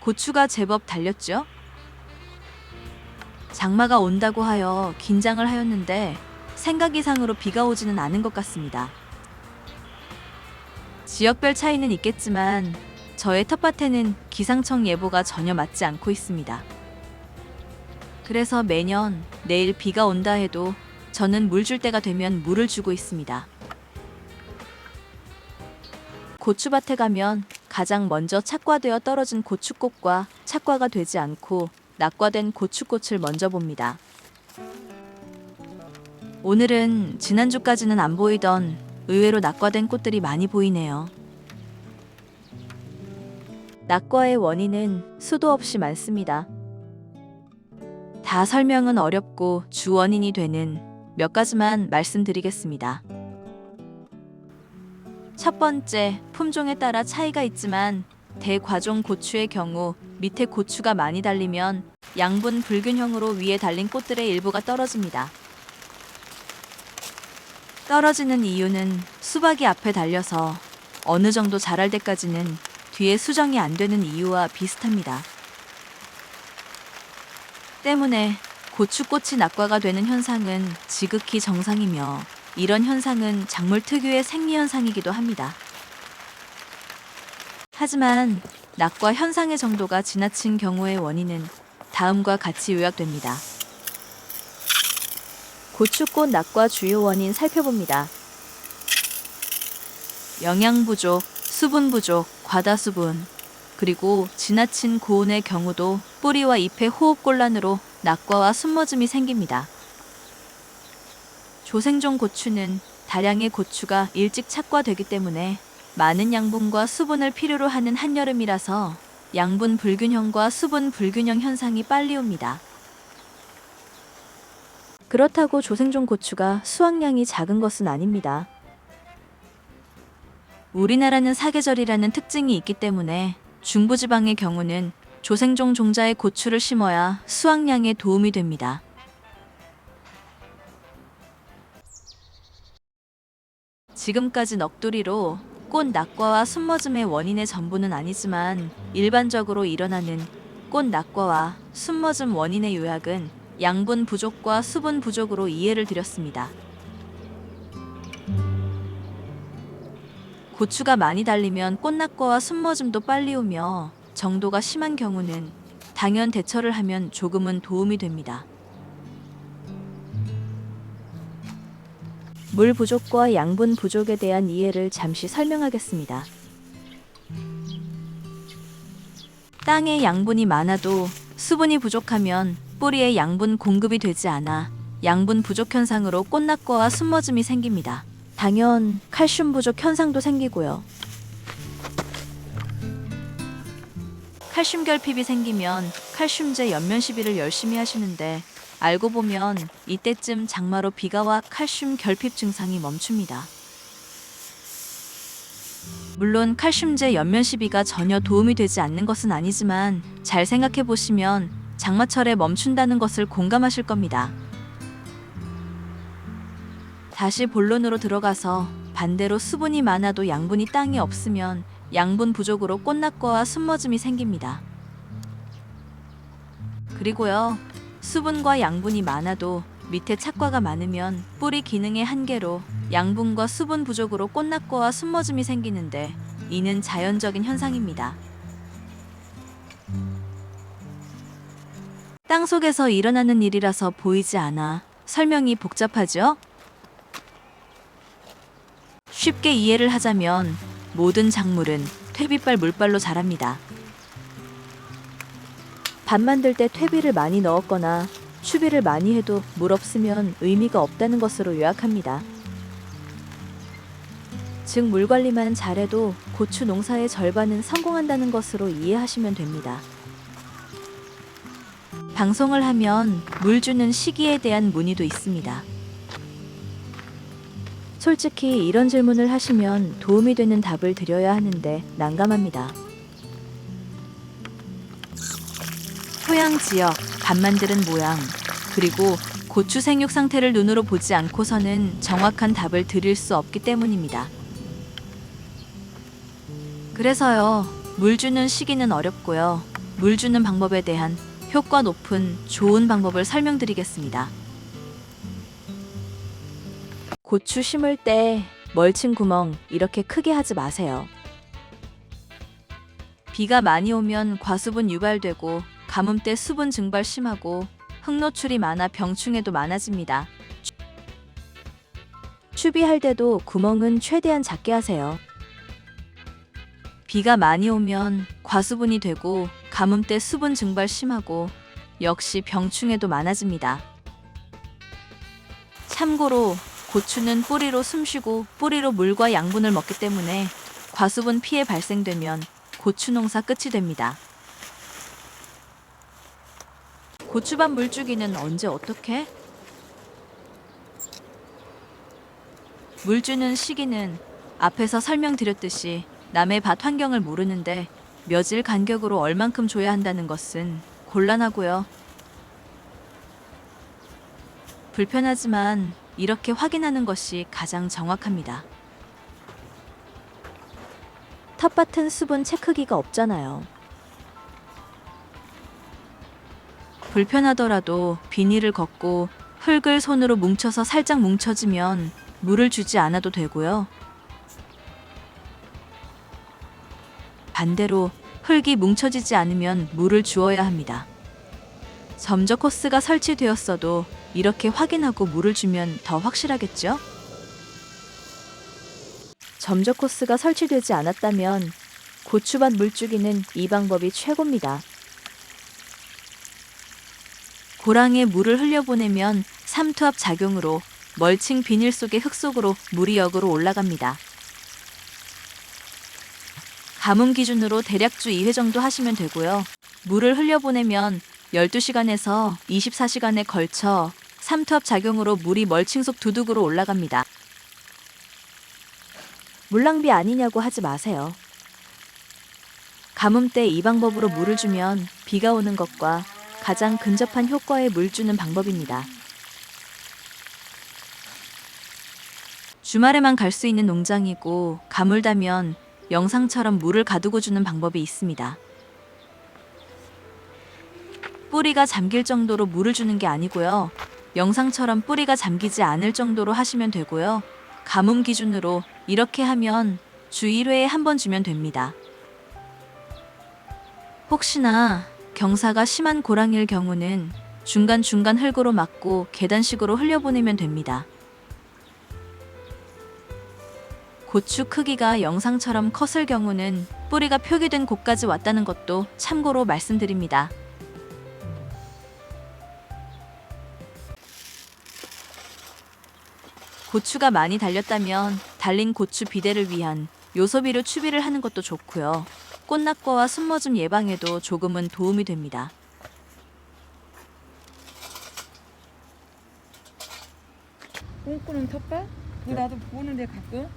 고추가 제법 달렸죠? 장마가 온다고 하여 긴장을 하였는데 생각 이상으로 비가 오지는 않은 것 같습니다. 지역별 차이는 있겠지만 저의 텃밭에는 기상청 예보가 전혀 맞지 않고 있습니다. 그래서 매년 내일 비가 온다 해도 저는 물 줄 때가 되면 물을 주고 있습니다. 고추밭에 가면 가장 먼저 착과되어 떨어진 고추꽃과 착과가 되지 않고 낙과된 고추꽃을 먼저 봅니다. 오늘은 지난주까지는 안 보이던 의외로 낙과된 꽃들이 많이 보이네요. 낙과의 원인은 수도 없이 많습니다. 다 설명은 어렵고 주 원인이 되는 몇 가지만 말씀드리겠습니다. 첫 번째, 품종에 따라 차이가 있지만 대과종 고추의 경우 밑에 고추가 많이 달리면 양분 불균형으로 위에 달린 꽃들의 일부가 떨어집니다. 떨어지는 이유는 수박이 앞에 달려서 어느 정도 자랄 때까지는 뒤에 수정이 안 되는 이유와 비슷합니다. 때문에 고추꽃이 낙과가 되는 현상은 지극히 정상이며 이런 현상은 작물 특유의 생리현상이기도 합니다. 하지만 낙과 현상의 정도가 지나친 경우의 원인은 다음과 같이 요약됩니다. 고추꽃 낙과 주요 원인 살펴봅니다. 영양 부족, 수분 부족, 과다수분, 그리고 지나친 고온의 경우도 뿌리와 잎의 호흡곤란으로 낙과와 순머짐이 생깁니다. 조생종 고추는 다량의 고추가 일찍 착과되기 때문에 많은 양분과 수분을 필요로 하는 한여름이라서 양분 불균형과 수분 불균형 현상이 빨리 옵니다. 그렇다고 조생종 고추가 수확량이 작은 것은 아닙니다. 우리나라는 사계절이라는 특징이 있기 때문에 중부지방의 경우는 조생종 종자의 고추를 심어야 수확량에 도움이 됩니다. 지금까지 넋두리로 꽃 낙과와 순머짐의 원인의 전부는 아니지만 일반적으로 일어나는 꽃 낙과와 순머짐 원인의 요약은 양분 부족과 수분 부족으로 이해를 드렸습니다. 고추가 많이 달리면 꽃 낙과와 순머짐도 빨리 오며 정도가 심한 경우는 당연 대처를 하면 조금은 도움이 됩니다. 물 부족과 양분 부족에 대한 이해를 잠시 설명하겠습니다. 땅에 양분이 많아도 수분이 부족하면 뿌리에 양분 공급이 되지 않아 양분 부족 현상으로 꽃낙과와 순머짐이 생깁니다. 당연 칼슘 부족 현상도 생기고요. 칼슘 결핍이 생기면 칼슘제 연면 시비를 열심히 하시는데 알고 보면 이때쯤 장마로 비가 와 칼슘 결핍 증상이 멈춥니다. 물론 칼슘제 연면 시비가 전혀 도움이 되지 않는 것은 아니지만 잘 생각해 보시면 장마철에 멈춘다는 것을 공감하실 겁니다. 다시 본론으로 들어가서 반대로 수분이 많아도 양분이 땅에 없으면 양분 부족으로 꽃낙과와 순머짐이 생깁니다. 그리고요, 수분과 양분이 많아도 밑에 착과가 많으면 뿌리 기능의 한계로 양분과 수분 부족으로 꽃낙과와 순머짐이 생기는데 이는 자연적인 현상입니다. 땅 속에서 일어나는 일이라서 보이지 않아 설명이 복잡하죠? 쉽게 이해를 하자면 모든 작물은 퇴비발 물발로 자랍니다. 밥 만들 때 퇴비를 많이 넣었거나 추비를 많이 해도 물 없으면 의미가 없다는 것으로 요약합니다. 즉 물 관리만 잘해도 고추 농사의 절반은 성공한다는 것으로 이해하시면 됩니다. 방송을 하면 물 주는 시기에 대한 문의도 있습니다. 솔직히 이런 질문을 하시면 도움이 되는 답을 드려야 하는데 난감합니다. 토양 지역, 밥 만드는 모양, 그리고 고추 생육 상태를 눈으로 보지 않고서는 정확한 답을 드릴 수 없기 때문입니다. 그래서요, 물 주는 시기는 어렵고요. 물 주는 방법에 대한 효과 높은 좋은 방법을 설명드리겠습니다. 고추 심을 때 멀칭 구멍 이렇게 크게 하지 마세요. 비가 많이 오면 과수분 유발되고 가뭄 때 수분 증발 심하고 흙 노출이 많아 병충해도 많아집니다. 추비할 때도 구멍은 최대한 작게 하세요. 비가 많이 오면 과수분이 되고 가뭄 때 수분 증발 심하고 역시 병충해도 많아집니다. 참고로 고추는 뿌리로 숨쉬고 뿌리로 물과 양분을 먹기 때문에 과수분 피해 발생되면 고추 농사 끝이 됩니다. 고추밭 물주기는 언제 어떻게? 물주는 시기는 앞에서 설명드렸듯이 남의 밭 환경을 모르는데 며칠 간격으로 얼만큼 줘야 한다는 것은 곤란하고요. 불편하지만 이렇게 확인하는 것이 가장 정확합니다. 텃밭은 수분 체크기가 없잖아요. 불편하더라도 비닐을 걷고 흙을 손으로 뭉쳐서 살짝 뭉쳐지면 물을 주지 않아도 되고요. 반대로 흙이 뭉쳐지지 않으면 물을 주어야 합니다. 점적 코스가 설치되었어도 이렇게 확인하고 물을 주면 더 확실하겠죠? 점적 코스가 설치되지 않았다면 고추밭 물주기는 이 방법이 최고입니다. 고랑에 물을 흘려보내면 삼투압 작용으로 멀칭 비닐 속의 흙 속으로 물이 역으로 올라갑니다. 가뭄 기준으로 대략 주 2회 정도 하시면 되고요. 물을 흘려보내면 12시간에서 24시간에 걸쳐 삼투압 작용으로 물이 멀칭 속 두둑으로 올라갑니다. 물 낭비 아니냐고 하지 마세요. 가뭄 때 이 방법으로 물을 주면 비가 오는 것과 가장 근접한 효과에 물 주는 방법입니다. 주말에만 갈 수 있는 농장이고 가물다면 영상처럼 물을 가두고 주는 방법이 있습니다. 뿌리가 잠길 정도로 물을 주는 게 아니고요. 영상처럼 뿌리가 잠기지 않을 정도로 하시면 되고요. 가뭄 기준으로 이렇게 하면 주 1회에 한 번 주면 됩니다. 혹시나 경사가 심한 고랑일 경우는 중간중간 흙으로 막고 계단식으로 흘려보내면 됩니다. 고추 크기가 영상처럼 컸을 경우는 뿌리가 표기된 곳까지 왔다는 것도 참고로 말씀드립니다. 고추가 많이 달렸다면 달린 고추 비대를 위한 요소비료 추비를 하는 것도 좋고요. 꽃낙과와 순머즘 예방에도 조금은 도움이 됩니다. 꿈꾸는 텃밭? 그거 나도 보는데 가끔.